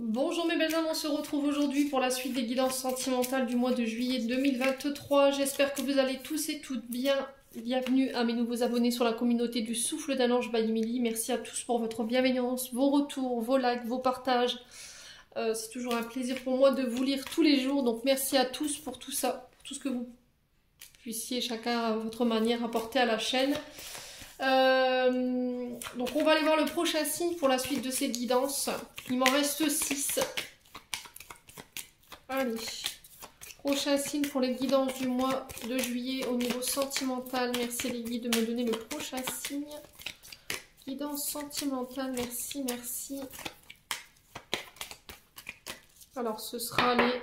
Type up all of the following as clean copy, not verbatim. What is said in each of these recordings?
Bonjour mes belles âmes, on se retrouve aujourd'hui pour la suite des guidances sentimentales du mois de juillet 2023. J'espère que vous allez tous et toutes bien. Bienvenue à mes nouveaux abonnés sur la communauté du Souffle d'un Ange by Emily. Merci à tous pour votre bienveillance, vos retours, vos likes, vos partages. C'est toujours un plaisir pour moi de vous lire tous les jours. Donc merci à tous pour tout ça, pour tout ce que vous puissiez chacun à votre manière apporter à la chaîne. Donc on va aller voir le prochain signe pour la suite de ces guidances. Il m'en reste 6. Allez. Prochain signe pour les guidances du mois de juillet au niveau sentimental. Merci les guides de me donner le prochain signe. Guidance sentimentale, merci, merci. Alors ce sera les...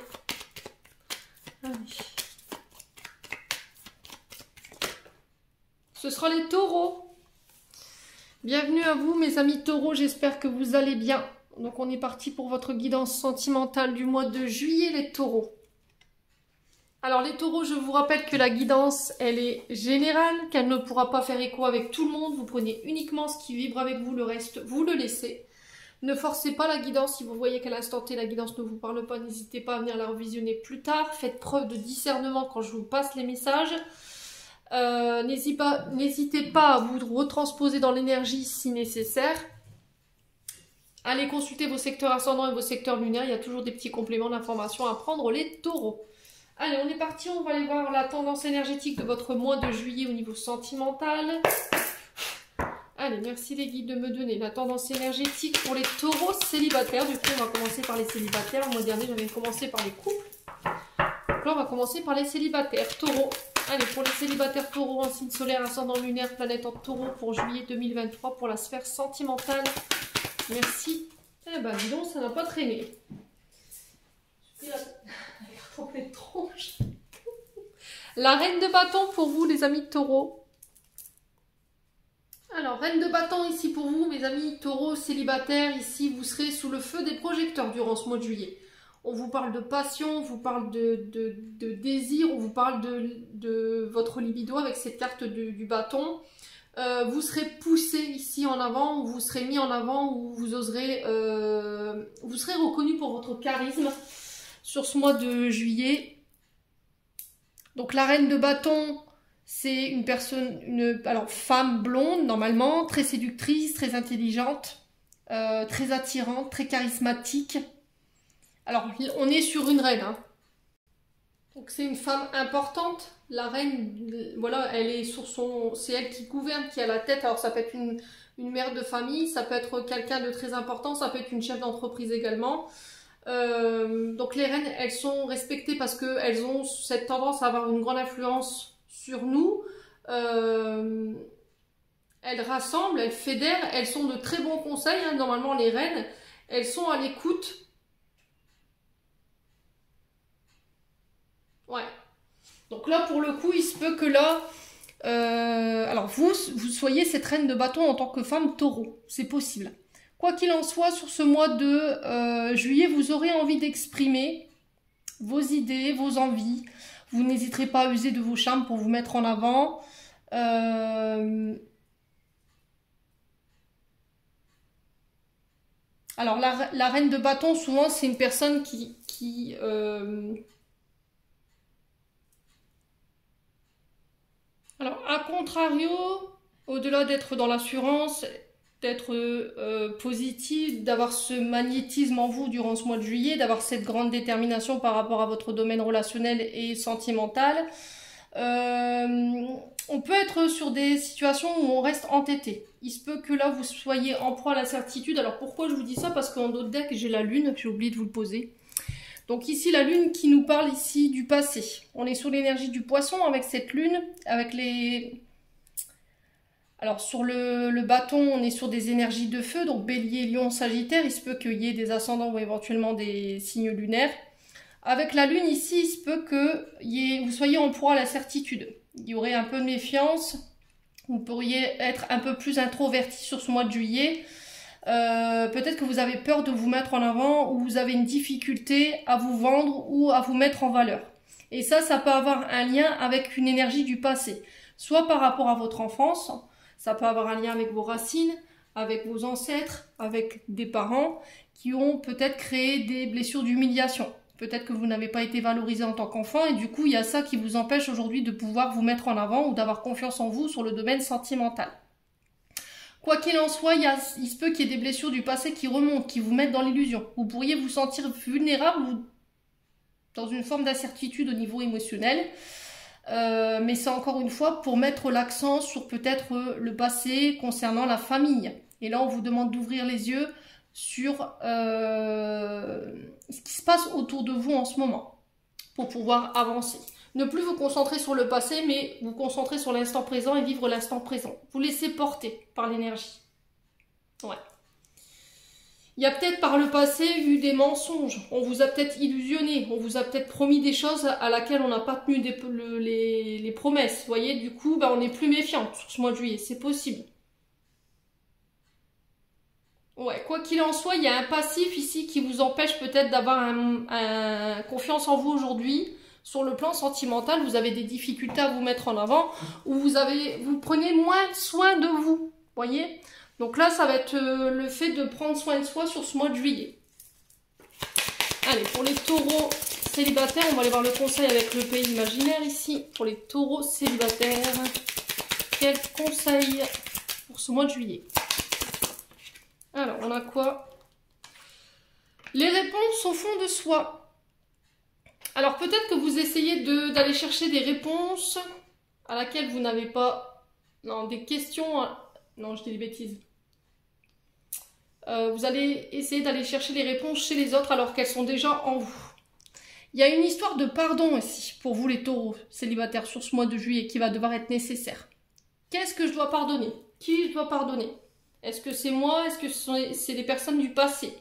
Allez. Ce sera les taureaux. Bienvenue à vous mes amis taureaux, j'espère que vous allez bien. Donc on est parti pour votre guidance sentimentale du mois de juillet les taureaux. Alors les taureaux, je vous rappelle que la guidance, elle est générale, qu'elle ne pourra pas faire écho avec tout le monde. Vous prenez uniquement ce qui vibre avec vous, le reste, vous le laissez. Ne forcez pas la guidance, si vous voyez qu'à l'instant T, la guidance ne vous parle pas, n'hésitez pas à venir la revisionner plus tard. Faites preuve de discernement quand je vous passe les messages. N'hésitez pas à vous retransposer dans l'énergie si nécessaire. Allez consulter vos secteurs ascendants et vos secteurs lunaires, il y a toujours des petits compléments d'informations à prendre les taureaux. Allez, on est parti, on va aller voir la tendance énergétique de votre mois de juillet au niveau sentimental. Allez, merci les guides de me donner la tendance énergétique pour les taureaux célibataires. Du coup, on va commencer par les célibataires. Le mois dernier, j'avais commencé par les couples. Donc là, on va commencer par les célibataires taureaux. Allez, pour les célibataires taureaux en signe solaire, ascendant lunaire, planète en taureau pour juillet 2023 pour la sphère sentimentale. Merci. Eh ben, dis donc, ça n'a pas traîné. La reine de bâton pour vous, les amis taureaux. Alors, reine de bâton ici pour vous, mes amis taureaux célibataires. Ici, vous serez sous le feu des projecteurs durant ce mois de juillet. On vous parle de passion, on vous parle de désir, on vous parle de votre libido avec cette carte du bâton. Vous serez poussé ici en avant, ou vous serez mis en avant, ou vous serez reconnu pour votre charisme sur ce mois de juillet. Donc la reine de bâton, c'est une personne, alors femme blonde normalement, très séductrice, très intelligente, très attirante, très charismatique. Alors, on est sur une reine, hein. Donc c'est une femme importante. La reine, voilà, elle est sur son... C'est elle qui gouverne, qui a la tête. Alors ça peut être une mère de famille, ça peut être quelqu'un de très important, ça peut être une chef d'entreprise également. Donc les reines, elles sont respectées parce qu'elles ont cette tendance à avoir une grande influence sur nous. Elles rassemblent, elles fédèrent, elles sont de très bons conseils, hein. Normalement les reines, elles sont à l'écoute. Ouais. Donc là, pour le coup, il se peut que là... alors, vous soyez cette reine de bâton en tant que femme taureau. C'est possible. Quoi qu'il en soit, sur ce mois de juillet, vous aurez envie d'exprimer vos idées, vos envies. Vous n'hésiterez pas à user de vos charmes pour vous mettre en avant. Alors, la reine de bâton, souvent, c'est une personne qui alors, à contrario, au-delà d'être dans l'assurance, d'être positive, d'avoir ce magnétisme en vous durant ce mois de juillet, d'avoir cette grande détermination par rapport à votre domaine relationnel et sentimental, on peut être sur des situations où on reste entêté. Il se peut que là, vous soyez en proie à l'incertitude. Alors, pourquoi je vous dis ça? Parce qu'en d'autres decks, j'ai la lune, j'ai oublié de vous le poser. Donc ici, la lune qui nous parle ici du passé. On est sous l'énergie du poisson avec cette lune, avec les... Alors sur le bâton, on est sur des énergies de feu, donc bélier, lion, sagittaire. Il se peut qu'il y ait des ascendants ou éventuellement des signes lunaires. Avec la lune ici, il se peut que vous soyez en proie à la certitude. Il y aurait un peu de méfiance. Vous pourriez être un peu plus introverti sur ce mois de juillet. Peut-être que vous avez peur de vous mettre en avant ou vous avez une difficulté à vous vendre ou à vous mettre en valeur. Et ça peut avoir un lien avec une énergie du passé. Soit par rapport à votre enfance, ça peut avoir un lien avec vos racines, avec vos ancêtres, avec des parents, qui ont peut-être créé des blessures d'humiliation. Peut-être que vous n'avez pas été valorisé en tant qu'enfant et du coup, il y a ça qui vous empêche aujourd'hui de pouvoir vous mettre en avant ou d'avoir confiance en vous sur le domaine sentimental. Quoi qu'il en soit, il se peut qu'il y ait des blessures du passé qui remontent, qui vous mettent dans l'illusion. Vous pourriez vous sentir vulnérable ou dans une forme d'incertitude au niveau émotionnel. Mais c'est encore une fois pour mettre l'accent sur peut-être le passé concernant la famille. Et là, on vous demande d'ouvrir les yeux sur ce qui se passe autour de vous en ce moment pour pouvoir avancer. Ne plus vous concentrer sur le passé, mais vous concentrer sur l'instant présent et vivre l'instant présent. Vous laissez porter par l'énergie. Ouais. Il y a peut-être par le passé eu des mensonges. On vous a peut-être illusionné. On vous a peut-être promis des choses à laquelle on n'a pas tenu les promesses. Vous voyez, du coup, on est plus méfiant sur ce mois de juillet. C'est possible. Ouais, quoi qu'il en soit, il y a un passif ici qui vous empêche peut-être d'avoir un confiance en vous aujourd'hui. Sur le plan sentimental, vous avez des difficultés à vous mettre en avant ou vous prenez moins soin de vous. Voyez? Donc là, ça va être le fait de prendre soin de soi sur ce mois de juillet. Allez, pour les taureaux célibataires, on va aller voir le conseil avec le pays imaginaire ici. Pour les taureaux célibataires, quel conseil pour ce mois de juillet? Alors, on a quoi? Les réponses au fond de soi. Alors, peut-être que vous essayez d'aller chercher des réponses à laquelle vous n'avez pas... Non, des questions... Non, je dis des bêtises. Vous allez essayer d'aller chercher les réponses chez les autres alors qu'elles sont déjà en vous. Il y a une histoire de pardon aussi pour vous les taureaux célibataires sur ce mois de juillet qui va devoir être nécessaire. Qu'est-ce que je dois pardonner? Qui je dois pardonner? Est-ce que c'est moi? Est-ce que c'est les personnes du passé?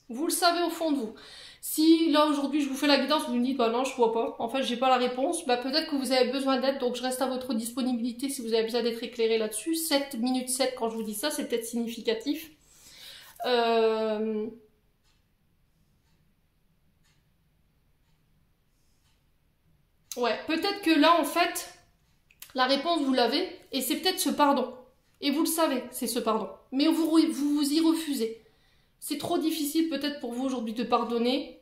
Vous le savez au fond de vous. Si là aujourd'hui je vous fais la guidance, vous me dites bah non je vois pas, en fait j'ai pas la réponse, bah peut-être que vous avez besoin d'aide, donc je reste à votre disponibilité si vous avez besoin d'être éclairé là-dessus. 7 minutes 7 quand je vous dis ça, c'est peut-être significatif. Ouais, peut-être que là en fait, la réponse vous l'avez, et c'est peut-être ce pardon. Et vous le savez, c'est ce pardon. Mais vous y refusez. C'est trop difficile peut-être pour vous aujourd'hui de pardonner,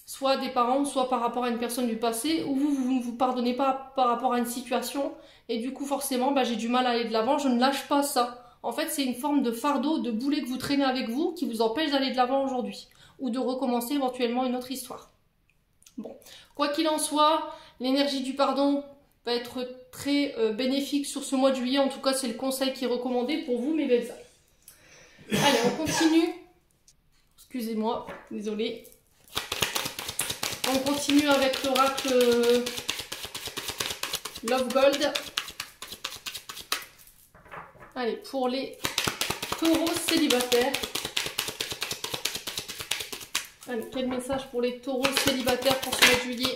soit des parents, soit par rapport à une personne du passé, ou vous ne vous pardonnez pas par rapport à une situation, et du coup forcément j'ai du mal à aller de l'avant, je ne lâche pas ça. En fait c'est une forme de fardeau, de boulet que vous traînez avec vous, qui vous empêche d'aller de l'avant aujourd'hui, ou de recommencer éventuellement une autre histoire. Bon, quoi qu'il en soit, l'énergie du pardon va être très bénéfique sur ce mois de juillet, en tout cas c'est le conseil qui est recommandé pour vous mes belles âmes. Allez, on continue. Excusez-moi, désolée. On continue avec l'oracle Love Gold. Allez, pour les taureaux célibataires. Allez, quel message pour les taureaux célibataires pour ce mois de juillet?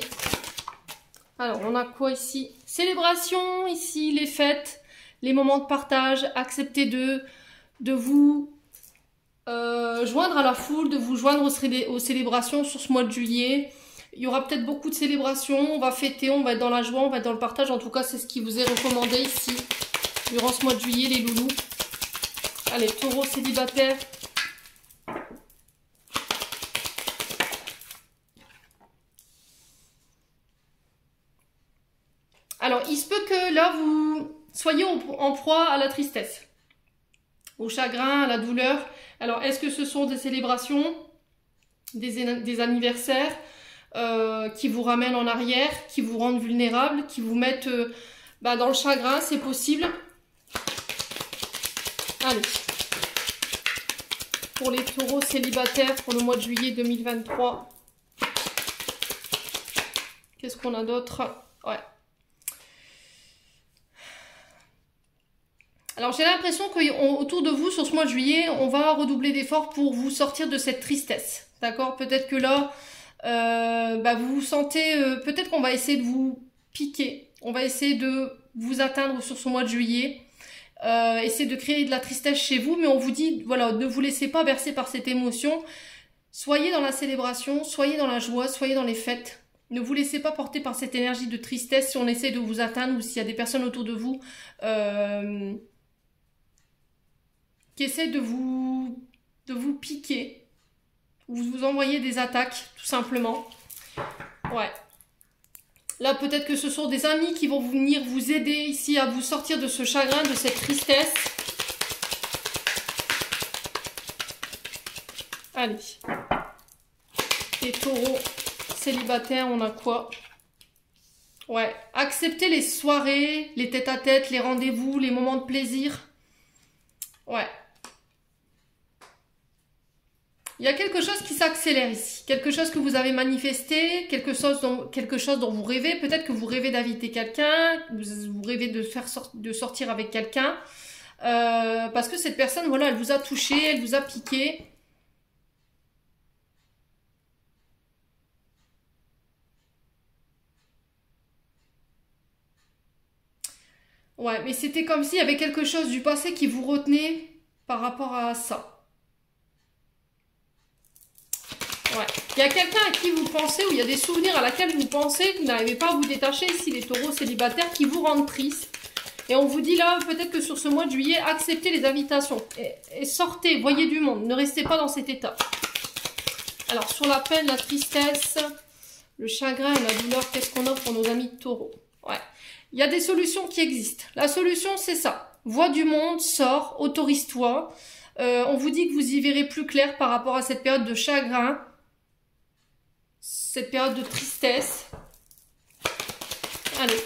Alors, on a quoi ici? Célébration, ici, les fêtes, les moments de partage, accepter de vous joindre à la foule, de vous joindre aux célébrations sur ce mois de juillet. Il y aura peut-être beaucoup de célébrations, on va fêter, on va être dans la joie, on va être dans le partage. En tout cas, c'est ce qui vous est recommandé ici, durant ce mois de juillet, les loulous. Allez, taureaux célibataires. Alors, il se peut que là, vous soyez en proie à la tristesse, au chagrin, à la douleur. Alors, est-ce que ce sont des célébrations, des anniversaires qui vous ramènent en arrière, qui vous rendent vulnérables, qui vous mettent dans le chagrin? C'est possible. Allez. Pour les taureaux célibataires pour le mois de juillet 2023. Qu'est-ce qu'on a d'autre? Ouais. Alors j'ai l'impression qu'autour de vous, sur ce mois de juillet, on va redoubler d'efforts pour vous sortir de cette tristesse. D'accord? Peut-être que là, vous vous sentez... peut-être qu'on va essayer de vous piquer. On va essayer de vous atteindre sur ce mois de juillet. Essayer de créer de la tristesse chez vous. Mais on vous dit, voilà, ne vous laissez pas bercer par cette émotion. Soyez dans la célébration, soyez dans la joie, soyez dans les fêtes. Ne vous laissez pas porter par cette énergie de tristesse si on essaie de vous atteindre ou s'il y a des personnes autour de vous... qui essaie de vous de vous piquer. Vous envoyez des attaques, tout simplement. Ouais. Là, peut-être que ce sont des amis qui vont venir vous aider ici à vous sortir de ce chagrin, de cette tristesse. Allez. Les taureaux célibataires, on a quoi? Ouais. Acceptez les soirées, les tête-à-tête, les rendez-vous, les moments de plaisir. Ouais. Il y a quelque chose qui s'accélère ici, quelque chose que vous avez manifesté, quelque chose dont vous rêvez. Peut-être que vous rêvez d'inviter quelqu'un, vous rêvez de sortir avec quelqu'un, parce que cette personne, voilà, elle vous a touché, elle vous a piqué. Ouais, mais c'était comme s'il y avait quelque chose du passé qui vous retenait par rapport à ça. Ouais. Il y a quelqu'un à qui vous pensez, ou il y a des souvenirs à laquelle vous pensez, que vous n'arrivez pas à vous détacher, ici les taureaux célibataires, qui vous rendent triste. Et on vous dit là, peut-être que sur ce mois de juillet, acceptez les invitations. Et sortez, voyez du monde, ne restez pas dans cet état. Alors, sur la peine, la tristesse, le chagrin et la douleur, qu'est-ce qu'on offre pour nos amis taureaux? Ouais. Il y a des solutions qui existent. La solution, c'est ça. Vois du monde, sors, autorise-toi. On vous dit que vous y verrez plus clair par rapport à cette période de chagrin. Cette période de tristesse. Allez,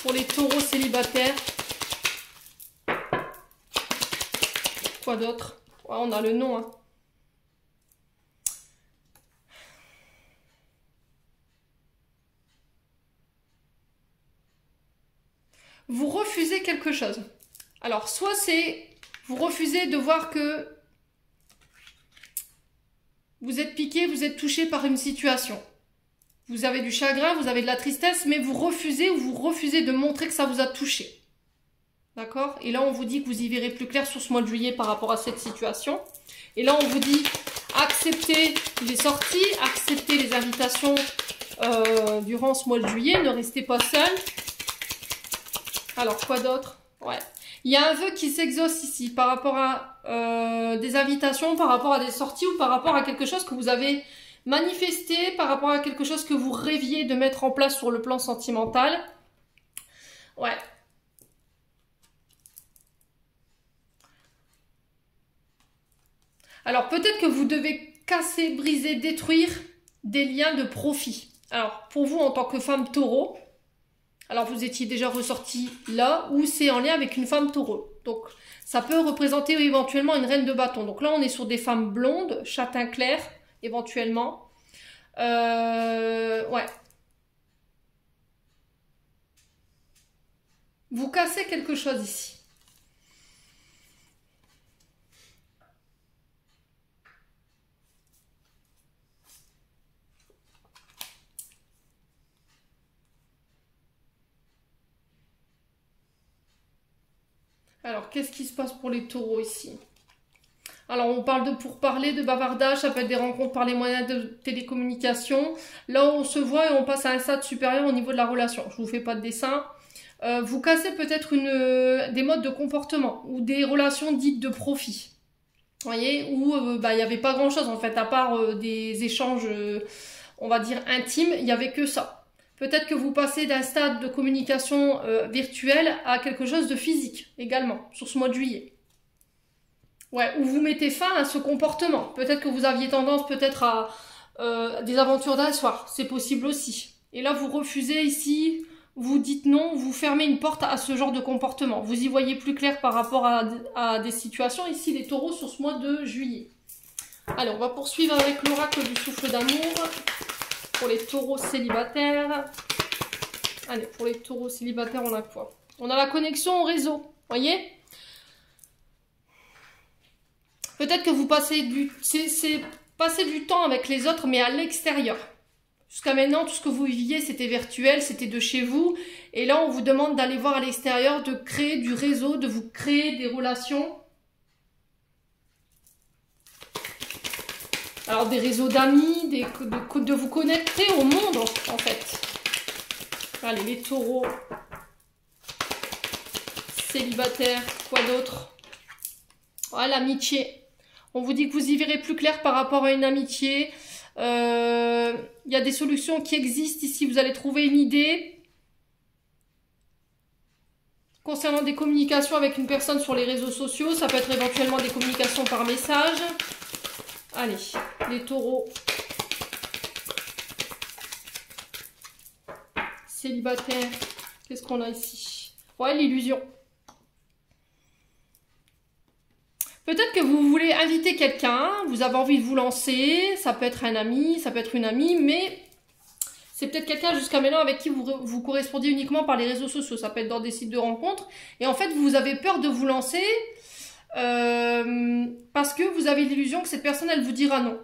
pour les taureaux célibataires. Quoi d'autre? Ouais, on a le nom. Hein. Vous refusez quelque chose. Alors, soit c'est... Vous refusez de voir que vous êtes piqué, vous êtes touché par une situation. Vous avez du chagrin, vous avez de la tristesse, mais vous refusez de montrer que ça vous a touché. D'accord? Et là, on vous dit que vous y verrez plus clair sur ce mois de juillet par rapport à cette situation. Et là, on vous dit, acceptez les sorties, acceptez les invitations durant ce mois de juillet, ne restez pas seul. Alors, quoi d'autre? Ouais. Il y a un vœu qui s'exauce ici par rapport à des invitations, par rapport à des sorties ou par rapport à quelque chose que vous avez manifesté, par rapport à quelque chose que vous rêviez de mettre en place sur le plan sentimental. Ouais. Alors peut-être que vous devez casser, briser, détruire des liens de profit. Alors pour vous en tant que femme taureau, alors vous étiez déjà ressorti là ou c'est en lien avec une femme taureau. Donc ça peut représenter éventuellement une reine de bâton. Donc là on est sur des femmes blondes, châtain clair éventuellement. Ouais. Vous cassez quelque chose ici. Alors, qu'est-ce qui se passe pour les taureaux ici? Alors, on parle de pourparlers, de bavardage, ça peut être des rencontres par les moyens de télécommunication. Là, on se voit et on passe à un stade supérieur au niveau de la relation. Je ne vous fais pas de dessin. Vous cassez peut-être des modes de comportement ou des relations dites de profit. Vous voyez, où il n'y avait pas grand-chose en fait, à part des échanges, on va dire, intimes, il n'y avait que ça. Peut-être que vous passez d'un stade de communication virtuelle à quelque chose de physique également, sur ce mois de juillet. Ouais, où vous mettez fin à ce comportement. Peut-être que vous aviez tendance peut-être à des aventures d'un soir, c'est possible aussi. Et là, vous refusez ici, vous dites non, vous fermez une porte à ce genre de comportement. Vous y voyez plus clair par rapport à des situations ici, les taureaux, sur ce mois de juillet. Allez, on va poursuivre avec l'oracle du souffle d'amour. Pour les taureaux célibataires. Allez, pour les taureaux célibataires, on a quoi? On a la connexion au réseau, voyez? Peut-être que vous passez passer du temps avec les autres, mais à l'extérieur. Jusqu'à maintenant, tout ce que vous viviez, c'était virtuel, c'était de chez vous. Et là, on vous demande d'aller voir à l'extérieur, de créer du réseau, de vous créer des relations. Alors, des réseaux d'amis, de vous connecter au monde, en fait. Allez, les taureaux célibataires, quoi d'autre? Voilà, l'amitié. On vous dit que vous y verrez plus clair par rapport à une amitié. Il y a des solutions qui existent ici. Vous allez trouver une idée. Concernant des communications avec une personne sur les réseaux sociaux, ça peut être éventuellement des communications par message. Allez, les taureaux. Célibataires. Qu'est-ce qu'on a ici? Ouais, l'illusion. Peut-être que vous voulez inviter quelqu'un, vous avez envie de vous lancer, ça peut être un ami, ça peut être une amie, mais c'est peut-être quelqu'un jusqu'à maintenant avec qui vous correspondiez uniquement par les réseaux sociaux. Ça peut être dans des sites de rencontres. Et en fait, vous avez peur de vous lancer parce que vous avez l'illusion que cette personne, elle vous dira non.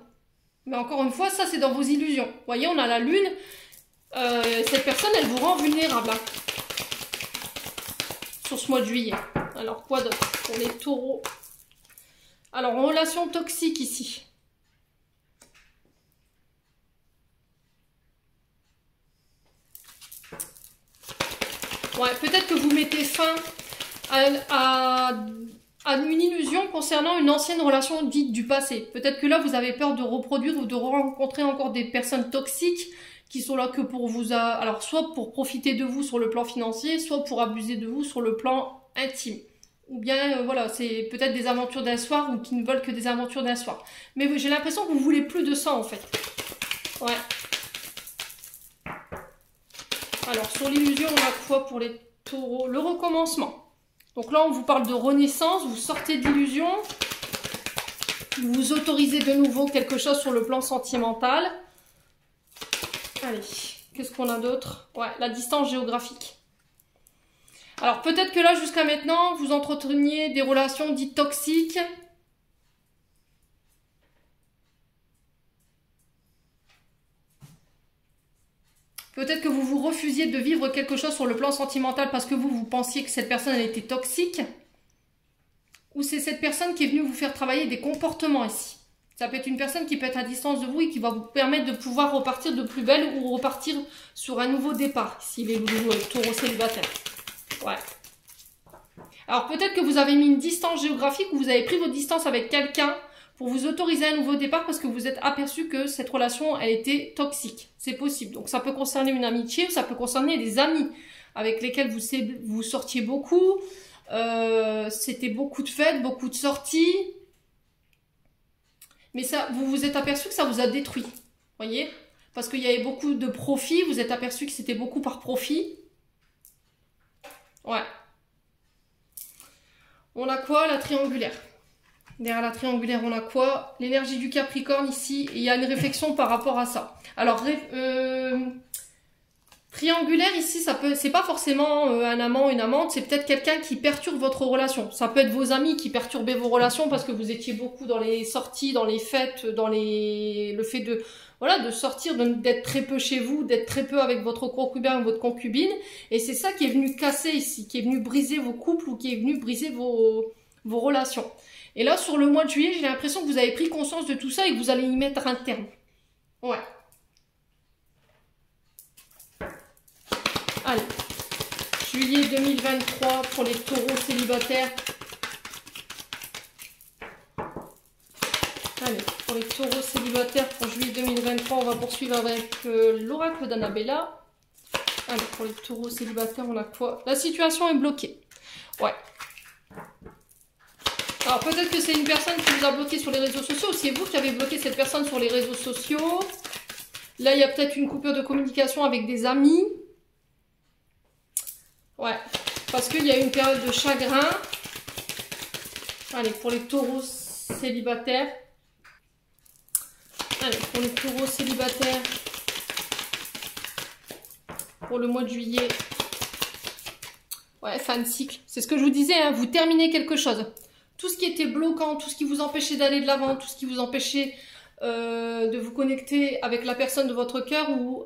Mais encore une fois, ça, c'est dans vos illusions. Vous voyez, on a la lune. Cette personne, elle vous rend vulnérable hein, sur ce mois de juillet. Alors, quoi d'autre pour les taureaux? Alors, en relation toxique ici. Ouais, peut-être que vous mettez fin à une illusion concernant une ancienne relation dite du passé. Peut-être que là, vous avez peur de reproduire ou de rencontrer encore des personnes toxiques qui sont là que pour vous... Alors, soit pour profiter de vous sur le plan financier, soit pour abuser de vous sur le plan intime. Ou bien, voilà, c'est peut-être des aventures d'un soir ou qui ne veulent que des aventures d'un soir. Mais j'ai l'impression que vous voulez plus de ça, en fait. Ouais. Alors, sur l'illusion, on a quoi pour les taureaux? Le recommencement. Donc là, on vous parle de renaissance, vous sortez de l'illusion, vous autorisez de nouveau quelque chose sur le plan sentimental. Allez, qu'est-ce qu'on a d'autre? Ouais, la distance géographique. Alors, peut-être que là, jusqu'à maintenant, vous entreteniez des relations dites toxiques. Peut-être que vous vous refusiez de vivre quelque chose sur le plan sentimental parce que vous pensiez que cette personne elle était toxique. Ou c'est cette personne qui est venue vous faire travailler des comportements ici. Ça peut être une personne qui peut être à distance de vous et qui va vous permettre de pouvoir repartir de plus belle ou repartir sur un nouveau départ. Ici, les taureaux célibataires. Ouais. Alors peut-être que vous avez mis une distance géographique ou vous avez pris votre distance avec quelqu'un pour vous autoriser un nouveau départ parce que vous êtes aperçu que cette relation, elle était toxique. C'est possible. Donc ça peut concerner une amitié ou ça peut concerner des amis avec lesquels vous sortiez beaucoup. C'était beaucoup de fêtes, beaucoup de sorties. Mais ça, vous vous êtes aperçu que ça vous a détruit. Voyez? Parce qu'il y avait beaucoup de profit. Vous êtes aperçu que c'était beaucoup par profit. Ouais. On a quoi? La triangulaire. Derrière la triangulaire, on a quoi? L'énergie du Capricorne ici. Il y a une réflexion par rapport à ça. Alors, triangulaire ici, c'est pas forcément un amant, une amante. C'est peut-être quelqu'un qui perturbe votre relation. Ça peut être vos amis qui perturbaient vos relations parce que vous étiez beaucoup dans les sorties, dans les fêtes, dans le fait de... Voilà, de sortir, d'être très peu chez vous, d'être très peu avec votre concubin ou votre concubine. Et c'est ça qui est venu casser ici, qui est venu briser vos couples ou qui est venu briser vos relations. Et là, sur le mois de juillet, j'ai l'impression que vous avez pris conscience de tout ça et que vous allez y mettre un terme. Ouais. Allez. Juillet 2023 pour les taureaux célibataires. Allez, pour les taureaux célibataires pour juillet 2023, on va poursuivre avec l'oracle d'Annabella. Allez, pour les taureaux célibataires, on a quoi? La situation est bloquée. Ouais. Alors peut-être que c'est une personne qui vous a bloqué sur les réseaux sociaux, ou c'est vous qui avez bloqué cette personne sur les réseaux sociaux. Là, il y a peut-être une coupure de communication avec des amis. Ouais, parce qu'il y a une période de chagrin. Allez, pour les taureaux célibataires. Allez, pour les taureaux célibataires. Pour le mois de juillet. Ouais, fin de cycle. C'est ce que je vous disais, hein, vous terminez quelque chose. Tout ce qui était bloquant, tout ce qui vous empêchait d'aller de l'avant, tout ce qui vous empêchait de vous connecter avec la personne de votre cœur ou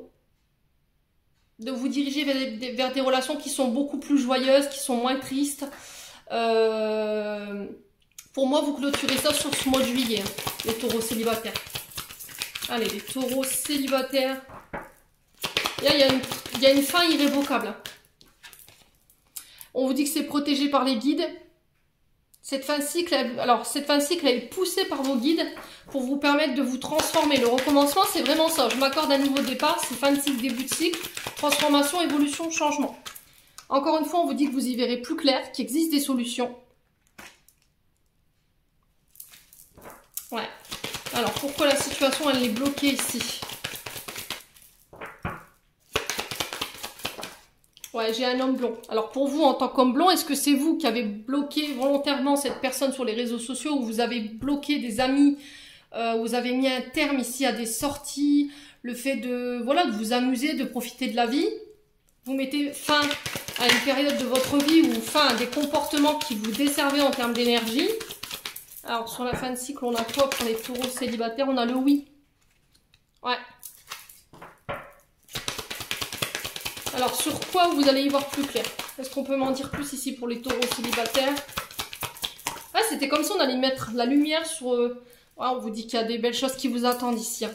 de vous diriger vers des relations qui sont beaucoup plus joyeuses, qui sont moins tristes. Pour moi, vous clôturez ça sur ce mois de juillet, hein, les taureaux célibataires. Allez, les taureaux célibataires. Là, il y a une fin irrévocable. On vous dit que c'est protégé par les guides. Cette fin de cycle, elle est poussée par vos guides pour vous permettre de vous transformer. Le recommencement, c'est vraiment ça. Je m'accorde un nouveau départ, c'est fin de cycle, début de cycle, transformation, évolution, changement. Encore une fois, on vous dit que vous y verrez plus clair, qu'il existe des solutions. Ouais. Alors, pourquoi la situation, elle est bloquée ici? Ouais, j'ai un homme blond. Alors, pour vous, en tant qu'homme blond, est-ce que c'est vous qui avez bloqué volontairement cette personne sur les réseaux sociaux, ou vous avez bloqué des amis, vous avez mis un terme ici à des sorties, le fait de, voilà, de vous amuser, de profiter de la vie? Vous mettez fin à une période de votre vie ou fin à des comportements qui vous desservaient en termes d'énergie. Alors, sur la fin de cycle, on a quoi pour les taureaux célibataires? On a le oui. Ouais. Alors, sur quoi vous allez y voir plus clair? Est-ce qu'on peut m'en dire plus ici pour les taureaux célibataires? Ah, c'était comme ça, on allait mettre la lumière sur... Ouais, on vous dit qu'il y a des belles choses qui vous attendent ici. Hein.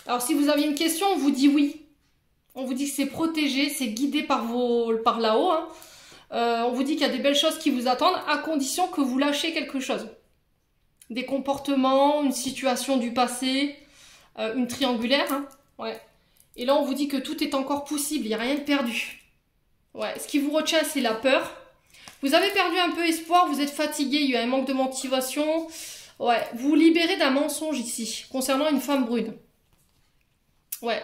Alors, si vous aviez une question, on vous dit oui. On vous dit que c'est protégé, c'est guidé par là-haut. Hein. On vous dit qu'il y a des belles choses qui vous attendent, à condition que vous lâchiez quelque chose. Des comportements, une situation du passé, une triangulaire. Hein. Ouais. Et là, on vous dit que tout est encore possible, il n'y a rien de perdu. Ouais, ce qui vous retient, c'est la peur. Vous avez perdu un peu espoir, vous êtes fatigué, il y a un manque de motivation. Ouais, vous vous libérez d'un mensonge ici, concernant une femme brune. Ouais,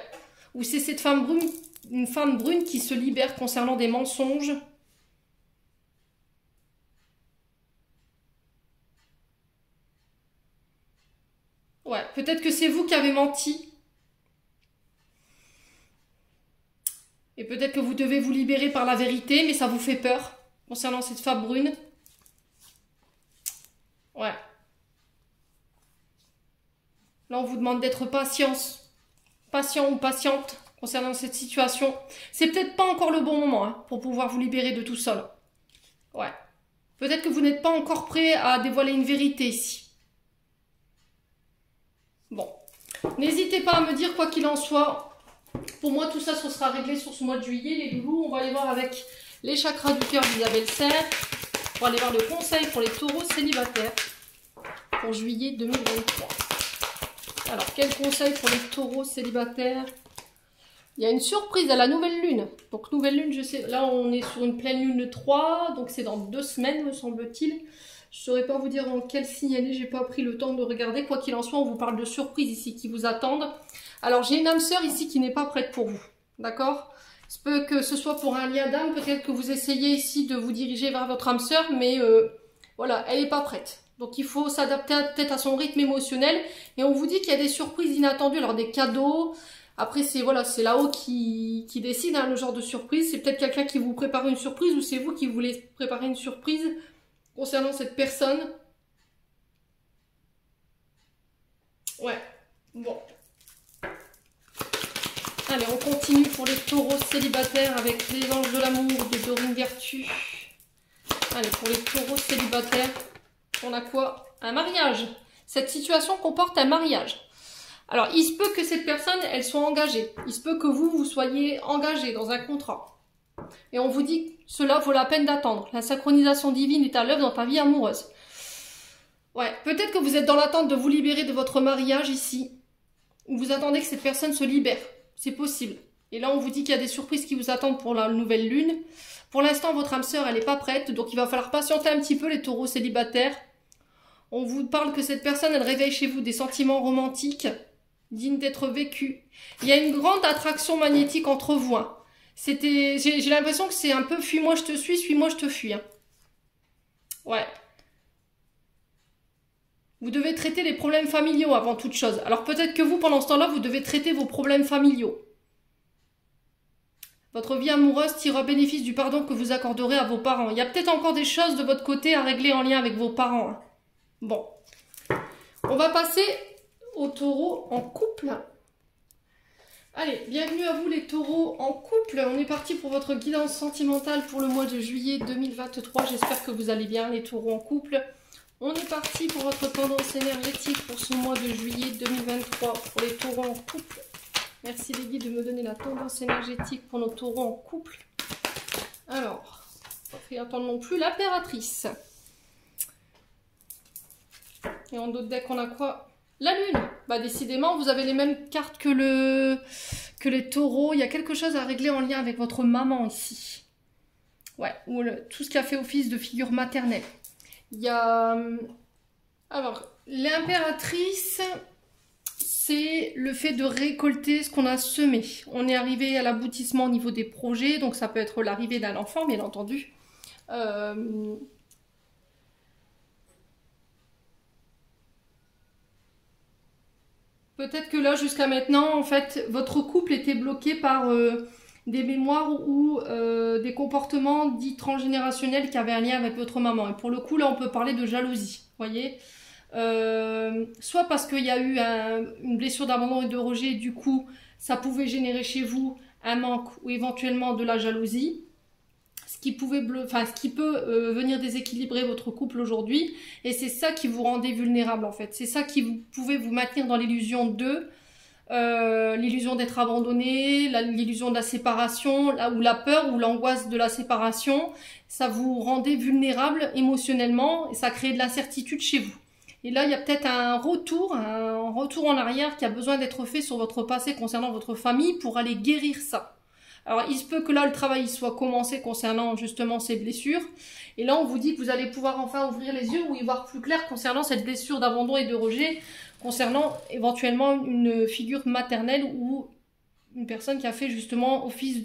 ou c'est cette femme brune, une femme brune qui se libère concernant des mensonges. Ouais, peut-être que c'est vous qui avez menti. Et peut-être que vous devez vous libérer par la vérité, mais ça vous fait peur concernant cette femme brune. Ouais. Là, on vous demande d'être patient ou patiente concernant cette situation. C'est peut-être pas encore le bon moment hein, pour pouvoir vous libérer de tout ça. Là. Ouais. Peut-être que vous n'êtes pas encore prêt à dévoiler une vérité ici. Bon. N'hésitez pas à me dire quoi qu'il en soit. Pour moi, tout ça, sera réglé sur ce mois de juillet. Les loulous, on va aller voir avec les chakras du cœur d'Isabelle Serre. On va aller voir le conseil pour les taureaux célibataires pour juillet 2023. Alors, quel conseil pour les taureaux célibataires? Il y a une surprise à la nouvelle lune. Donc, nouvelle lune, je sais, là, on est sur une pleine lune de 3. Donc, c'est dans 2 semaines, me semble-t-il. Je ne saurais pas vous dire en quel signe elle est. J'ai pas pris le temps de regarder. Quoi qu'il en soit, on vous parle de surprises ici qui vous attendent. Alors, j'ai une âme sœur ici qui n'est pas prête pour vous. D'accord? Il se peut que ce soit pour un lien d'âme. Peut-être que vous essayez ici de vous diriger vers votre âme sœur. Mais voilà, elle n'est pas prête. Donc, il faut s'adapter peut-être à son rythme émotionnel. Et on vous dit qu'il y a des surprises inattendues. Alors, des cadeaux. Après, c'est voilà, c'est là-haut qui décide hein, le genre de surprise. C'est peut-être quelqu'un qui vous prépare une surprise ou c'est vous qui voulez préparer une surprise concernant cette personne. Ouais, bon. Allez, on continue pour les taureaux célibataires avec les anges de l'amour de Dorine Vertu. Allez, pour les taureaux célibataires, on a quoi? Un mariage. Cette situation comporte un mariage. Alors, il se peut que cette personne, elle soit engagée. Il se peut que vous soyez engagé dans un contrat. Et on vous dit que cela vaut la peine d'attendre. La synchronisation divine est à l'œuvre dans ta vie amoureuse. Ouais, peut-être que vous êtes dans l'attente de vous libérer de votre mariage ici. Ou vous attendez que cette personne se libère. C'est possible. Et là, on vous dit qu'il y a des surprises qui vous attendent pour la nouvelle lune. Pour l'instant, votre âme sœur, elle n'est pas prête. Donc, il va falloir patienter un petit peu les taureaux célibataires. On vous parle que cette personne, elle réveille chez vous des sentiments romantiques dignes d'être vécus. Il y a une grande attraction magnétique entre vous. Hein. J'ai l'impression que c'est un peu fuis-moi, je te suis, suis-moi, je te fuis. Hein. Ouais. Vous devez traiter les problèmes familiaux avant toute chose. Alors peut-être que vous, pendant ce temps-là, vous devez traiter vos problèmes familiaux. Votre vie amoureuse tirera bénéfice du pardon que vous accorderez à vos parents. Il y a peut-être encore des choses de votre côté à régler en lien avec vos parents. Hein. Bon. On va passer aux taureaux en couple. Allez, bienvenue à vous les taureaux en couple. On est parti pour votre guidance sentimentale pour le mois de juillet 2023. J'espère que vous allez bien les taureaux en couple. On est parti pour votre tendance énergétique pour ce mois de juillet 2023 pour les taureaux en couple. Merci les guides de me donner la tendance énergétique pour nos taureaux en couple. Alors, pas fait attendre non plus l'impératrice. Et en d'autres decks, on a quoi? La lune. Bah décidément, vous avez les mêmes cartes que les taureaux. Il y a quelque chose à régler en lien avec votre maman ici. Ouais, ou tout ce qui a fait office de figure maternelle. Il y a... Alors, l'impératrice, c'est le fait de récolter ce qu'on a semé. On est arrivé à l'aboutissement au niveau des projets, donc ça peut être l'arrivée d'un enfant, bien entendu. Peut-être que là, jusqu'à maintenant, en fait, votre couple était bloqué par des mémoires ou des comportements dits transgénérationnels qui avaient un lien avec votre maman. Et pour le coup, là, on peut parler de jalousie, voyez. Soit parce qu'il y a eu une blessure d'abandon et de rejet, et du coup, ça pouvait générer chez vous un manque ou éventuellement de la jalousie. Ce qui peut venir déséquilibrer votre couple aujourd'hui, et c'est ça qui vous rendait vulnérable en fait. C'est ça qui pouvait vous maintenir dans l'illusion l'illusion d'être abandonné, l'illusion de la séparation, ou la peur ou l'angoisse de la séparation. Ça vous rendait vulnérable émotionnellement et ça créait de l'incertitude chez vous. Et là, il y a peut-être un retour en arrière qui a besoin d'être fait sur votre passé concernant votre famille pour aller guérir ça. Alors, il se peut que là, le travail soit commencé concernant justement ces blessures. Et là, on vous dit que vous allez pouvoir enfin ouvrir les yeux ou y voir plus clair concernant cette blessure d'abandon et de rejet, concernant éventuellement une figure maternelle ou une personne qui a fait justement office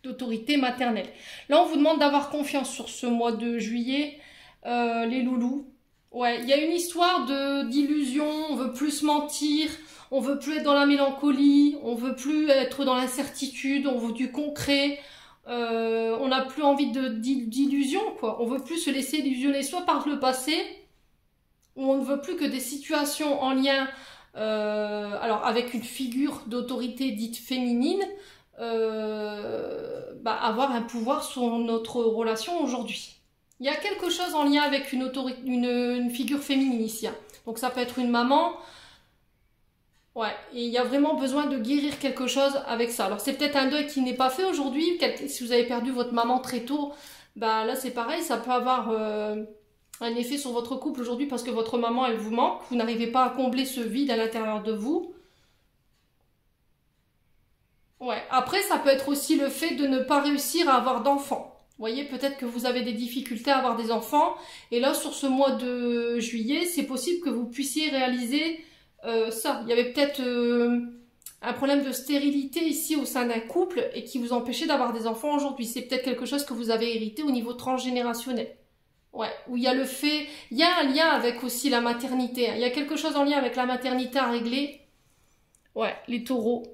d'autorité maternelle. Là, on vous demande d'avoir confiance sur ce mois de juillet, les loulous. Ouais, il y a une histoire d'illusion, on veut plus se mentir. On veut plus être dans la mélancolie, on veut plus être dans l'incertitude, on veut du concret, on n'a plus envie d'illusion, quoi. On veut plus se laisser illusionner soit par le passé, ou on ne veut plus que des situations en lien, alors avec une figure d'autorité dite féminine, avoir un pouvoir sur notre relation aujourd'hui. Il y a quelque chose en lien avec une figure féminine ici, hein. Donc ça peut être une maman. Ouais, et il y a vraiment besoin de guérir quelque chose avec ça. Alors c'est peut-être un deuil qui n'est pas fait aujourd'hui. Si vous avez perdu votre maman très tôt, bah là c'est pareil, ça peut avoir un effet sur votre couple aujourd'hui parce que votre maman elle vous manque, vous n'arrivez pas à combler ce vide à l'intérieur de vous. Ouais, après ça peut être aussi le fait de ne pas réussir à avoir d'enfants. Vous voyez, peut-être que vous avez des difficultés à avoir des enfants, et là sur ce mois de juillet, c'est possible que vous puissiez réaliser ça. Il y avait peut-être un problème de stérilité ici au sein d'un couple et qui vous empêchait d'avoir des enfants aujourd'hui. C'est peut-être quelque chose que vous avez hérité au niveau transgénérationnel. Ouais, où il y a il y a un lien avec aussi la maternité, hein. Il y a quelque chose en lien avec la maternité à régler. Ouais, les taureaux.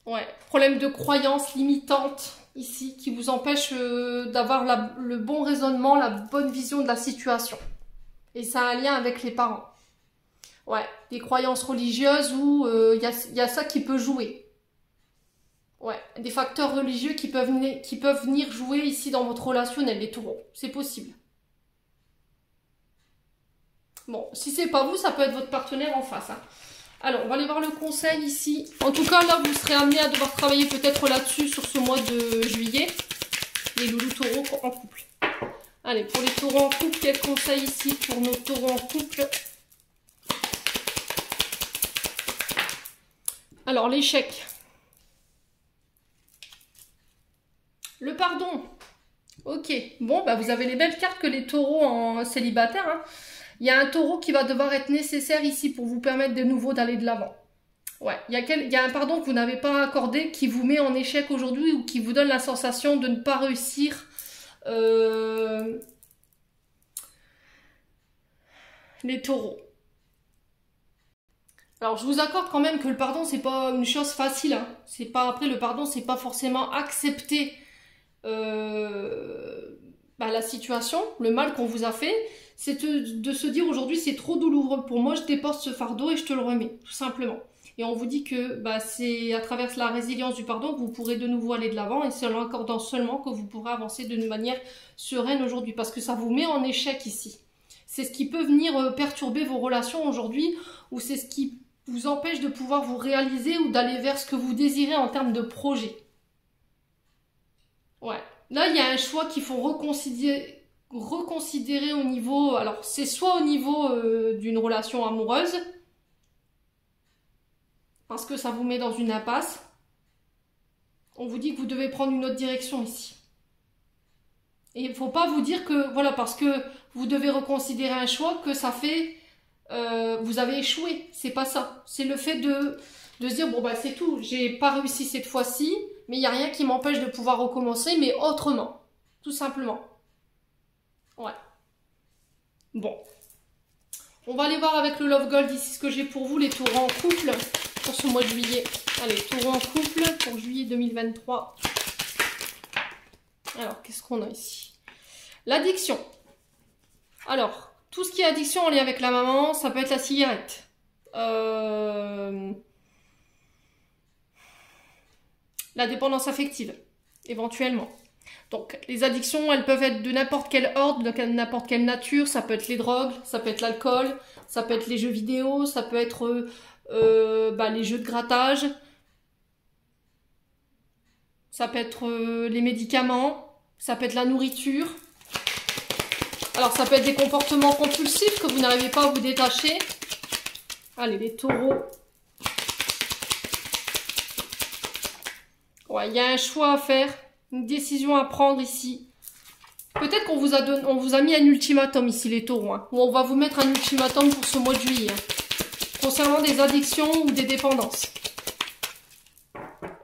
Ouais, problème de croyance limitante ici qui vous empêche d'avoir le bon raisonnement, la bonne vision de la situation. Et ça a un lien avec les parents. Ouais, des croyances religieuses où il y a ça qui peut jouer. Ouais, des facteurs religieux qui peuvent venir jouer ici dans votre relationnel, les taureaux. C'est possible. Bon, si c'est pas vous, ça peut être votre partenaire en face, hein. Alors, on va aller voir le conseil ici. En tout cas, là, vous serez amené à devoir travailler peut-être là-dessus sur ce mois de juillet. Les loulous taureaux en couple. Allez, pour les taureaux en couple, quel conseil ici pour nos taureaux en couple? Alors, l'échec. Le pardon. Ok. Bon, bah, vous avez les mêmes cartes que les taureaux en célibataire, hein. Il y a un taureau qui va devoir être nécessaire ici pour vous permettre de nouveau d'aller de l'avant. Ouais, il y a un pardon que vous n'avez pas accordé qui vous met en échec aujourd'hui ou qui vous donne la sensation de ne pas réussir. Les taureaux. Alors, je vous accorde quand même que le pardon, c'est pas une chose facile, hein. C'est pas, après, le pardon, c'est pas forcément accepter la situation, le mal qu'on vous a fait. C'est de se dire aujourd'hui c'est trop douloureux pour moi, je dépose ce fardeau et je te le remets, tout simplement. Et on vous dit que c'est à travers la résilience du pardon que vous pourrez de nouveau aller de l'avant et c'est en accordant seulement que vous pourrez avancer d'une manière sereine aujourd'hui parce que ça vous met en échec ici. C'est ce qui peut venir perturber vos relations aujourd'hui ou c'est ce qui vous empêche de pouvoir vous réaliser ou d'aller vers ce que vous désirez en termes de projet. Ouais. Là, il y a un choix qu'il faut reconsidérer au niveau... Alors, c'est soit au niveau d'une relation amoureuse, parce que ça vous met dans une impasse. On vous dit que vous devez prendre une autre direction ici. Et il ne faut pas vous dire que, voilà, parce que vous devez reconsidérer un choix, que ça fait... vous avez échoué. C'est pas ça. C'est le fait de se dire, bon, bah, c'est tout. J'ai pas réussi cette fois-ci, mais il n'y a rien qui m'empêche de pouvoir recommencer, mais autrement. Tout simplement. Ouais. Bon. On va aller voir avec le Love Gold ici ce que j'ai pour vous, les taureaux en couple, pour ce mois de juillet. Allez, taureaux en couple pour juillet 2023. Alors, qu'est-ce qu'on a ici? L'addiction. Alors, tout ce qui est addiction en lien avec la maman, ça peut être la cigarette. La dépendance affective, éventuellement. Donc, les addictions, elles peuvent être de n'importe quel ordre, de n'importe quelle nature. Ça peut être les drogues, ça peut être l'alcool, ça peut être les jeux vidéo, ça peut être les jeux de grattage. Ça peut être les médicaments, ça peut être la nourriture. Alors, ça peut être des comportements compulsifs que vous n'arrivez pas à vous détacher. Allez, les taureaux. Ouais, il y a un choix à faire, une décision à prendre ici. Peut-être qu'on vous a mis un ultimatum ici, les taureaux. Hein, ou on va vous mettre un ultimatum pour ce mois de juillet. Hein, concernant des addictions ou des dépendances.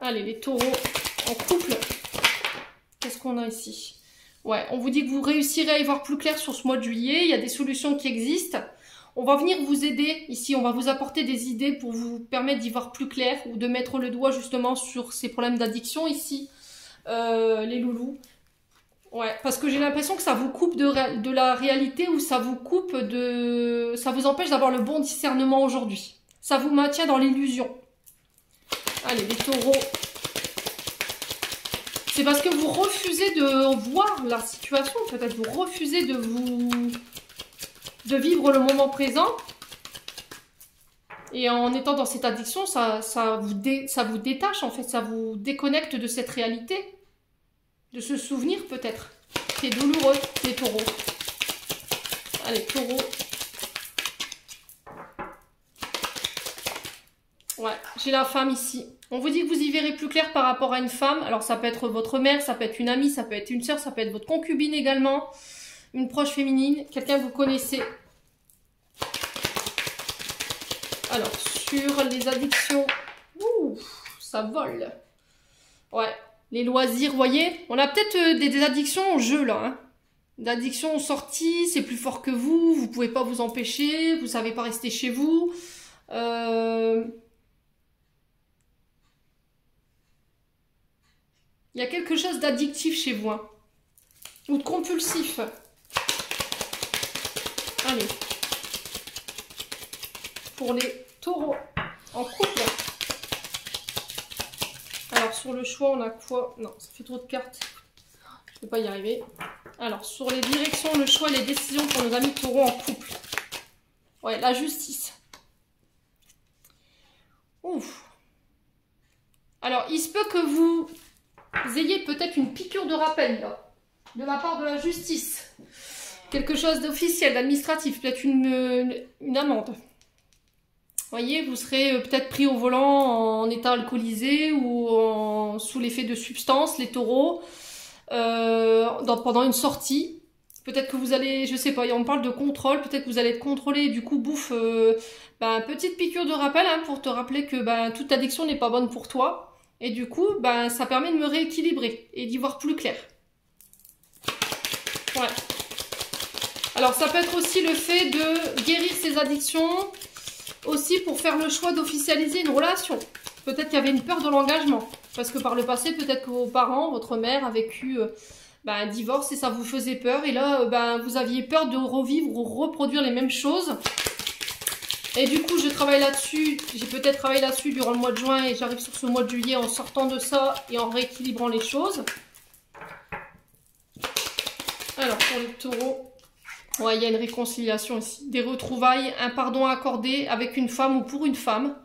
Allez, les taureaux en couple. Qu'est-ce qu'on a ici? Ouais, on vous dit que vous réussirez à y voir plus clair sur ce mois de juillet. Il y a des solutions qui existent. On va venir vous aider ici. On va vous apporter des idées pour vous permettre d'y voir plus clair ou de mettre le doigt justement sur ces problèmes d'addiction ici. Les loulous. Ouais, parce que j'ai l'impression que ça vous coupe de la réalité ou ça vous coupe de... Ça vous empêche d'avoir le bon discernement aujourd'hui. Ça vous maintient dans l'illusion. Allez, les taureaux. C'est parce que vous refusez de voir la situation, peut-être vous refusez de vivre le moment présent. Et en étant dans cette addiction, ça vous détache en fait, ça vous déconnecte de cette réalité. De ce souvenir peut-être. C'est douloureux, les taureaux. Allez, taureaux. Ouais, j'ai la femme ici. On vous dit que vous y verrez plus clair par rapport à une femme. Alors ça peut être votre mère, ça peut être une amie, ça peut être une sœur, ça peut être votre concubine également. Une proche féminine, quelqu'un que vous connaissez. Alors, sur les addictions, ouh, ça vole. Ouais, les loisirs, vous voyez, on a peut-être des addictions au jeu là. Hein. D'addictions aux sorties, c'est plus fort que vous pouvez pas vous empêcher, vous savez pas rester chez vous. Il y a quelque chose d'addictif chez vous, hein, ou de compulsif. Allez. Pour les taureaux en couple. Alors, sur le choix, on a quoi? Non, ça fait trop de cartes. Je ne vais pas y arriver. Alors, sur les directions, le choix, les décisions pour nos amis taureaux en couple. Ouais, la justice. Ouf. Alors, il se peut que vous ayez peut-être une piqûre de rappel, là, de la part de la justice. Quelque chose d'officiel, d'administratif, peut-être une amende. Vous voyez, vous serez peut-être pris au volant en état alcoolisé ou sous l'effet de substances, les taureaux, pendant une sortie. Peut-être que vous allez, je sais pas, on parle de contrôle, peut-être que vous allez être contrôlé et du coup, bouffe, petite piqûre de rappel hein, pour te rappeler que toute addiction n'est pas bonne pour toi. Et du coup, ça permet de me rééquilibrer et d'y voir plus clair. Ouais. Alors, ça peut être aussi le fait de guérir ses addictions, aussi pour faire le choix d'officialiser une relation. Peut-être qu'il y avait une peur de l'engagement. Parce que par le passé, peut-être que vos parents, votre mère a vécu un divorce et ça vous faisait peur. Et là, vous aviez peur de revivre ou reproduire les mêmes choses. Et du coup, je travaille là-dessus. J'ai peut-être travaillé là-dessus durant le mois de juin et j'arrive sur ce mois de juillet en sortant de ça et en rééquilibrant les choses. Alors, pour les taureaux, Ouais, il y a une réconciliation ici. Des retrouvailles, un pardon accordé avec une femme ou pour une femme.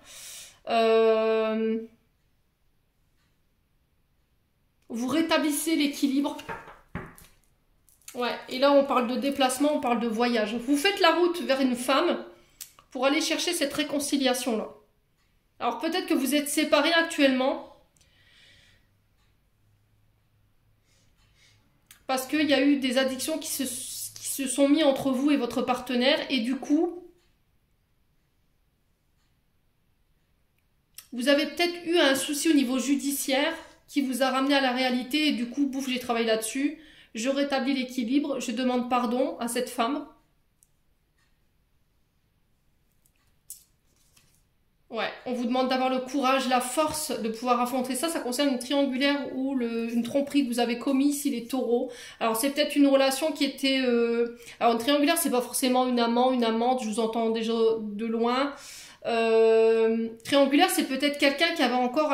Vous rétablissez l'équilibre. Ouais, et là on parle de déplacement, on parle de voyage. Vous faites la route vers une femme pour aller chercher cette réconciliation-là. Alors peut-être que vous êtes séparés actuellement parce qu'il y a eu des addictions qui se sont mises entre vous et votre partenaire et du coup, vous avez peut-être eu un souci au niveau judiciaire qui vous a ramené à la réalité et du coup, bouf, j'ai travaillé là-dessus. Je rétablis l'équilibre, je demande pardon à cette femme. Ouais, on vous demande d'avoir le courage, la force de pouvoir affronter ça. Ça concerne une triangulaire ou une tromperie que vous avez commis ici, les taureaux. Alors, c'est peut-être une relation qui était... Alors, une triangulaire, c'est pas forcément une amant, une amante, je vous entends déjà de loin. Triangulaire, c'est peut-être quelqu'un qui avait encore...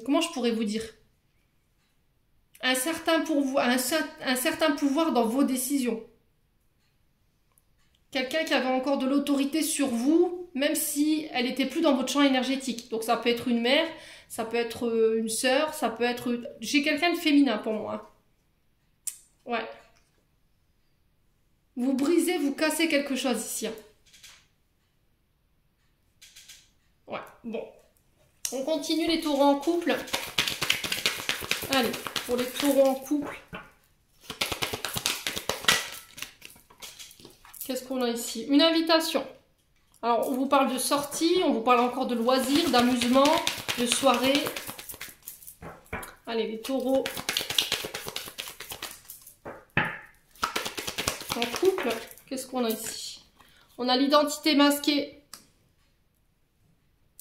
comment je pourrais vous dire ? Un certain pouvoir dans vos décisions. Quelqu'un qui avait encore de l'autorité sur vous, même si elle n'était plus dans votre champ énergétique. Donc ça peut être une mère, ça peut être une sœur, ça peut être... J'ai quelqu'un de féminin pour moi. Ouais. Vous brisez, vous cassez quelque chose ici. Ouais, bon. On continue les taureaux en couple. Allez, pour les taureaux en couple. Qu'est-ce qu'on a ici? Une invitation. Alors, on vous parle de sortie, on vous parle encore de loisirs, d'amusement, de soirée. Allez, les taureaux. En couple, qu'est-ce qu'on a ici? On a l'identité masquée.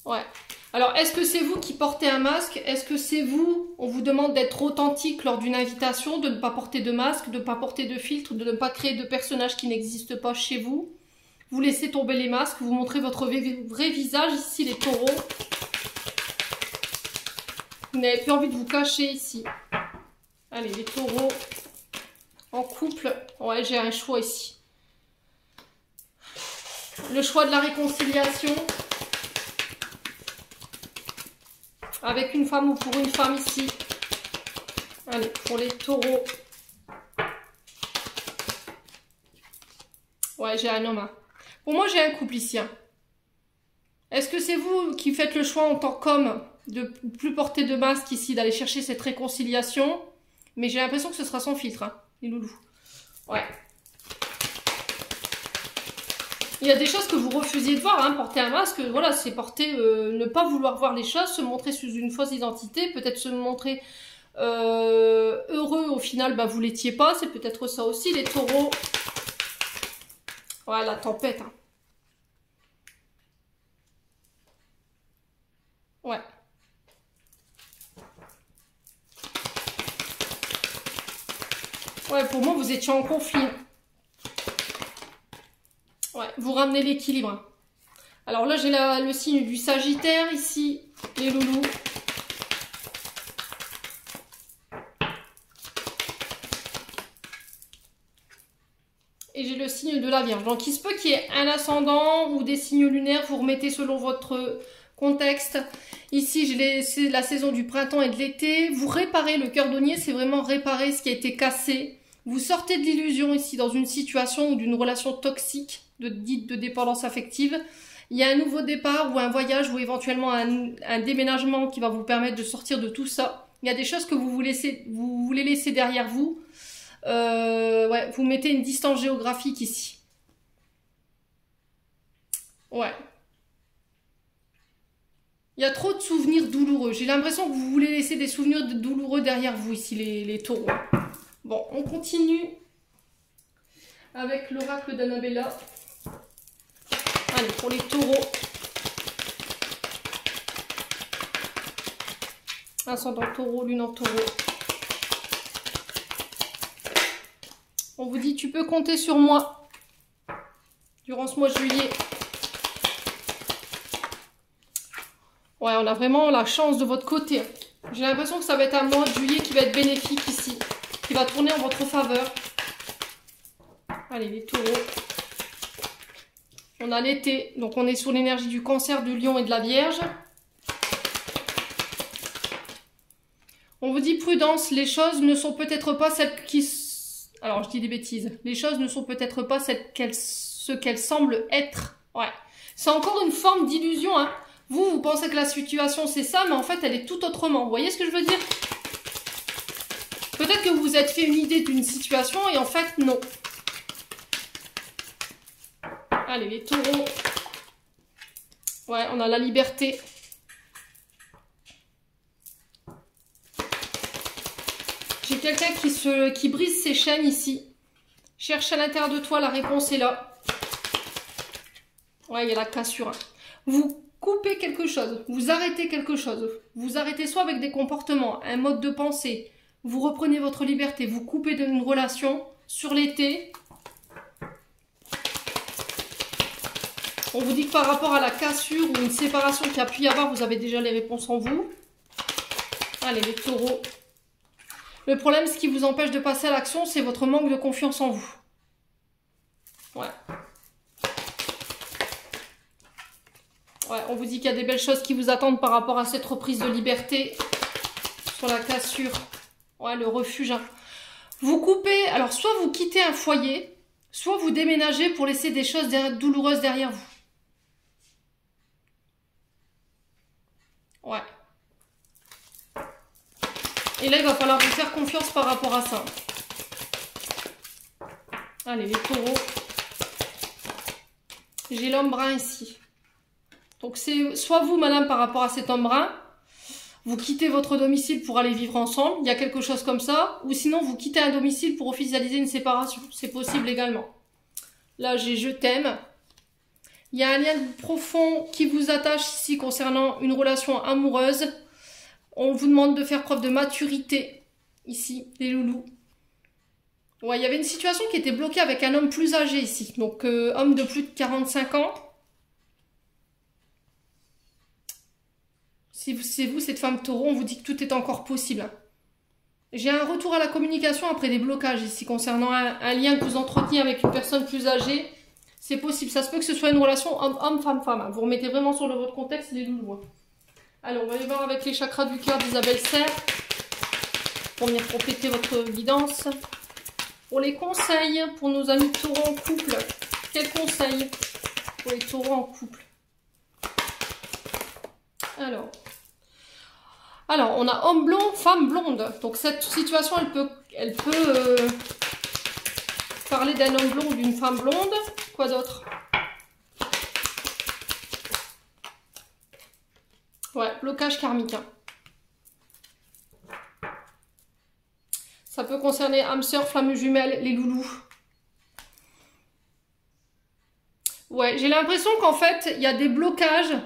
Ouais. Alors, est-ce que c'est vous qui portez un masque? Est-ce que c'est vous? On vous demande d'être authentique lors d'une invitation, de ne pas porter de masque, de ne pas porter de filtre, de ne pas créer de personnages qui n'existent pas chez vous. Vous laissez tomber les masques, vous montrez votre vrai visage ici, les taureaux. Vous n'avez plus envie de vous cacher ici. Allez, les taureaux en couple. Ouais, j'ai un choix ici. Le choix de la réconciliation. Avec une femme ou pour une femme ici. Allez, pour les taureaux. Ouais, j'ai un homme. Pour moi, j'ai un couple ici. Est-ce que c'est vous qui faites le choix en tant qu'homme de plus porter de masque ici, d'aller chercher cette réconciliation? Mais j'ai l'impression que ce sera sans filtre, les loulous. Ouais. Il y a des choses que vous refusiez de voir, porter un masque, voilà, c'est porter, ne pas vouloir voir les choses, se montrer sous une fausse identité, peut-être se montrer heureux, au final, bah, vous l'étiez pas, c'est peut-être ça aussi, les taureaux. Ouais, la tempête. Ouais. Ouais, pour moi, vous étiez en conflit. Ouais, vous ramenez l'équilibre. Alors là, j'ai le signe du Sagittaire ici, les loulous. Et j'ai le signe de la Vierge. Donc il se peut qu'il y ait un ascendant ou des signes lunaires, vous remettez selon votre contexte. Ici, c'est la saison du printemps et de l'été. Vous réparez le cœur d'Aunier, c'est vraiment réparer ce qui a été cassé. Vous sortez de l'illusion ici dans une situation ou d'une relation toxique, dite de dépendance affective. Il y a un nouveau départ ou un voyage ou éventuellement un déménagement qui va vous permettre de sortir de tout ça. Il y a des choses que vous voulez laisser derrière vous. Ouais, vous mettez une distance géographique ici. Ouais. Il y a trop de souvenirs douloureux. J'ai l'impression que vous voulez laisser des souvenirs douloureux derrière vous ici, les taureaux. Bon, on continue avec l'oracle d'Annabella. Allez, pour les taureaux. Ascendant taureau, lune en taureau. On vous dit, tu peux compter sur moi durant ce mois de juillet. Ouais, on a vraiment la chance de votre côté. J'ai l'impression que ça va être un mois de juillet qui va être bénéfique ici, qui va tourner en votre faveur. Allez, les taureaux. On a l'été, donc on est sur l'énergie du Cancer, du Lion et de la Vierge. On vous dit prudence, les choses ne sont peut-être pas celles qui... Alors, je dis des bêtises. Les choses ne sont peut-être pas ce qu'elles semblent être. Ouais. C'est encore une forme d'illusion, hein. Vous pensez que la situation c'est ça, mais en fait elle est tout autrement. Vous voyez ce que je veux dire? Peut-être que vous vous êtes fait une idée d'une situation et en fait non. Allez, les taureaux. Ouais, on a la liberté. J'ai quelqu'un qui brise ses chaînes ici. Cherche à l'intérieur de toi, la réponse est là. Ouais, il y a la cassure. Vous coupez quelque chose, vous arrêtez quelque chose. Vous arrêtez soit avec des comportements, un mode de pensée. Vous reprenez votre liberté, vous coupez d'une relation sur l'été. On vous dit que par rapport à la cassure ou une séparation qu'il y a pu y avoir, vous avez déjà les réponses en vous. Allez, les taureaux. Le problème, ce qui vous empêche de passer à l'action, c'est votre manque de confiance en vous. Ouais. Ouais, on vous dit qu'il y a des belles choses qui vous attendent par rapport à cette reprise de liberté. Sur la cassure. Ouais, le refuge. Hein. Vous coupez, alors soit vous quittez un foyer, soit vous déménagez pour laisser des choses douloureuses derrière vous. Ouais. Et là, il va falloir vous faire confiance par rapport à ça. Allez, les taureaux. J'ai l'homme brun ici. Donc c'est soit vous, madame, par rapport à cet homme brun, vous quittez votre domicile pour aller vivre ensemble, il y a quelque chose comme ça, ou sinon vous quittez un domicile pour officialiser une séparation. C'est possible également. Là, j'ai je t'aime. Il y a un lien profond qui vous attache ici concernant une relation amoureuse. On vous demande de faire preuve de maturité, ici, les loulous. Ouais, il y avait une situation qui était bloquée avec un homme plus âgé ici. Donc, homme de plus de 45 ans. Si c'est vous, cette femme taureau, on vous dit que tout est encore possible. J'ai un retour à la communication après des blocages ici, concernant un lien que vous entreteniez avec une personne plus âgée. C'est possible, ça se peut que ce soit une relation homme-homme, femme-femme. Vous remettez vraiment sur votre contexte, les loulous. Alors, on va aller voir avec les chakras du cœur d'Isabelle Serre. Pour venir compléter votre guidance. Pour les conseils, pour nos amis taureaux en couple. Quels conseils pour les taureaux en couple? Alors, on a homme blond, femme blonde. Donc, cette situation, elle peut parler d'un homme blond ou d'une femme blonde. Quoi d'autre? Ouais, blocage karmique. Hein. Ça peut concerner âme sœur, flamme jumelle, les loulous. Ouais, j'ai l'impression qu'en fait, il y a des blocages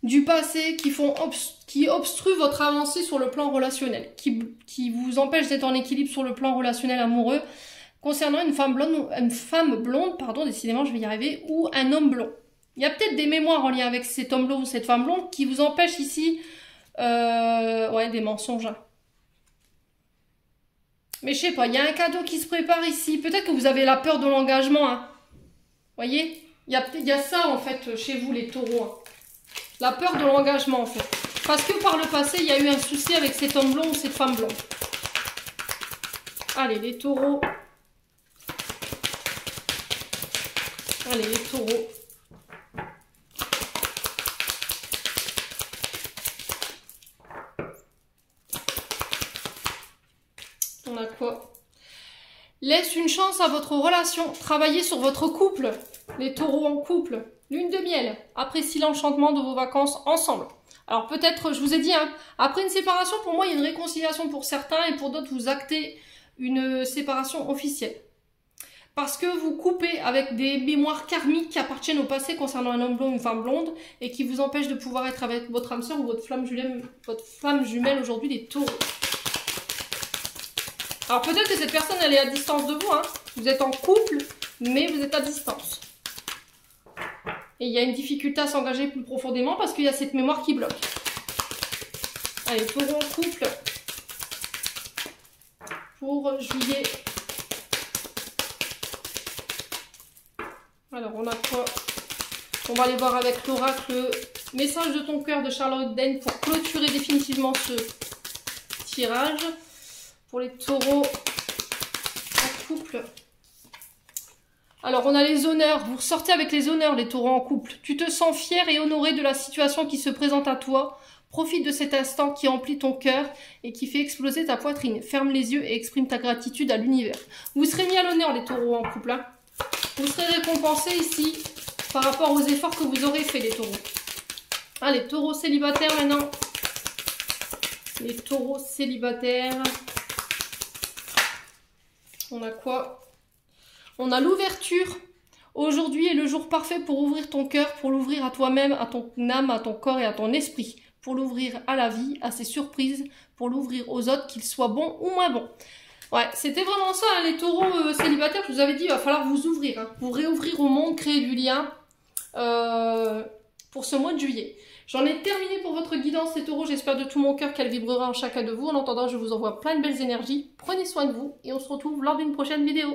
du passé qui obstruent votre avancée sur le plan relationnel, qui vous empêchent d'être en équilibre sur le plan relationnel amoureux, concernant une femme blonde, pardon, décidément je vais y arriver, ou un homme blond. Il y a peut-être des mémoires en lien avec cet homme blond ou cette femme blonde qui vous empêchent ici, ouais, des mensonges. Mais je sais pas, il y a un cadeau qui se prépare ici. Peut-être que vous avez la peur de l'engagement. Hein. Voyez, il y a ça en fait chez vous les taureaux. Hein. La peur de l'engagement en fait. Parce que par le passé, il y a eu un souci avec cet homme blond ou cette femme blonde. Allez, les taureaux. Allez, les taureaux. On a quoi? Laisse une chance à votre relation. Travaillez sur votre couple. Les taureaux en couple. Lune de miel. Appréciez l'enchantement de vos vacances ensemble. Alors peut-être, je vous ai dit, hein, après une séparation, pour moi, il y a une réconciliation pour certains et pour d'autres, vous actez une séparation officielle. Parce que vous coupez avec des mémoires karmiques qui appartiennent au passé concernant un homme blond ou une femme blonde et qui vous empêchent de pouvoir être avec votre âme sœur ou votre flamme jumelle aujourd'hui, les taureaux. Alors peut-être que cette personne, elle est à distance de vous. Hein. Vous êtes en couple, mais vous êtes à distance. Et il y a une difficulté à s'engager plus profondément parce qu'il y a cette mémoire qui bloque. Allez, taureau en couple. Pour juillet. Alors, on a quoi? On va aller voir avec l'oracle message de ton cœur de Charlotte Dane pour clôturer définitivement ce tirage. Pour les taureaux en couple. Alors, on a les honneurs. Vous ressortez avec les honneurs, les taureaux en couple. Tu te sens fier et honoré de la situation qui se présente à toi. Profite de cet instant qui emplit ton cœur et qui fait exploser ta poitrine. Ferme les yeux et exprime ta gratitude à l'univers. Vous serez mis à l'honneur, les taureaux en couple. Hein. Vous serez récompensés ici par rapport aux efforts que vous aurez fait, les taureaux. Ah, les taureaux célibataires maintenant. Les taureaux célibataires. On a quoi? On a l'ouverture. Aujourd'hui est le jour parfait pour ouvrir ton cœur, pour l'ouvrir à toi-même, à ton âme, à ton corps et à ton esprit. Pour l'ouvrir à la vie, à ses surprises, pour l'ouvrir aux autres, qu'ils soient bons ou moins bons. Ouais, c'était vraiment ça, hein, les taureaux célibataires. Je vous avais dit, il va falloir vous ouvrir. Hein, vous réouvrir au monde, créer du lien pour ce mois de juillet. J'en ai terminé pour votre guidance, les taureaux. J'espère de tout mon cœur qu'elle vibrera en chacun de vous. En attendant, je vous envoie plein de belles énergies. Prenez soin de vous et on se retrouve lors d'une prochaine vidéo.